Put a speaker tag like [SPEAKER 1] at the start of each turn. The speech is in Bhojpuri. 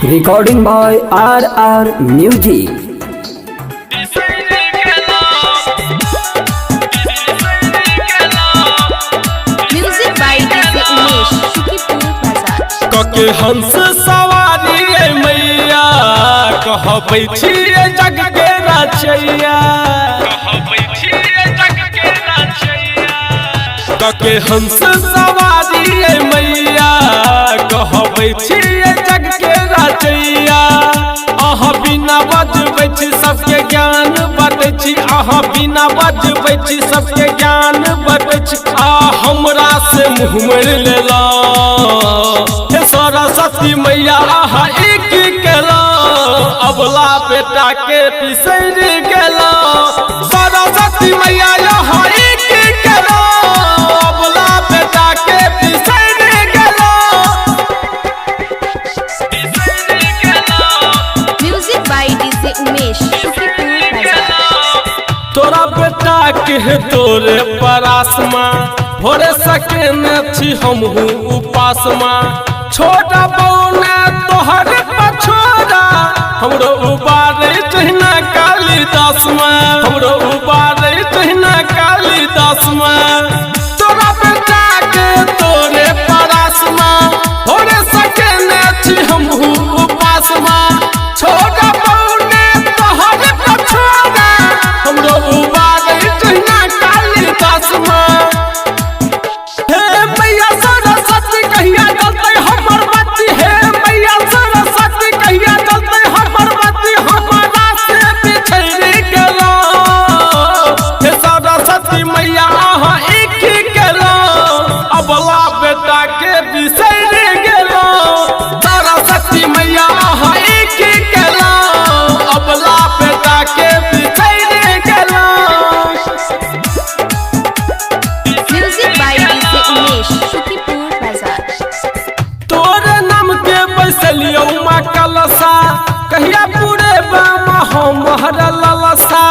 [SPEAKER 1] Recording by RR Music.
[SPEAKER 2] Music by Vijay Sukhipur
[SPEAKER 3] के हंस सवारी मैया कहबै छियै जग के रचैया के हंस सवारी मैया कहबै छियै जग के रचैया अहाँ बिना बजबै छी सबके ज्ञान बतै छी अहाँ बिना बजबै छी सबके ज्ञान बतै छी हमरा से मुँह मोड़ि लेलौं हे सरस्वती मैया अहाँ एक केलौं अबला बेटा के बिसैर गेलौं सरस्वती मैया अहाँ एक केलौं अबला बेटा के बिसैर गेलौं।
[SPEAKER 2] Music by Vijay Sukhipur
[SPEAKER 3] तोरा बेटा के तोरे परासमा भोरे सके न छी हमहू उपासमा छोटा बौना तोहर पछोरा हमरो उबारे जहिना कालिदासमा हमरो उबारे जहिना कालिदासमा तोरा बेटा के तोरे परासमा भोरे सके न छी हमहू उपासमा छोटा बौना तोहर पछोरा हमरो उबारे जहिना कालिदासमा। हे मैया सरस्वती कहिया जलतै हमर बत्ती हे मैया सरस्वती कहिया जलतै हमर बत्ती हमरा से बिछड़ गेलौं हे सरस्वती मैया अहाँ एक केलौं अबला बेटा के बिसैर गेलौं सरस्वती मैया अहाँ एक केलौं अबला बेटा के बिसैर गेलौं।
[SPEAKER 2] Music by Vijay Sukhipur
[SPEAKER 3] तोरे नाम के बैसलियौ माँ कलसा कहिया पूरे बामा हम हर ललसा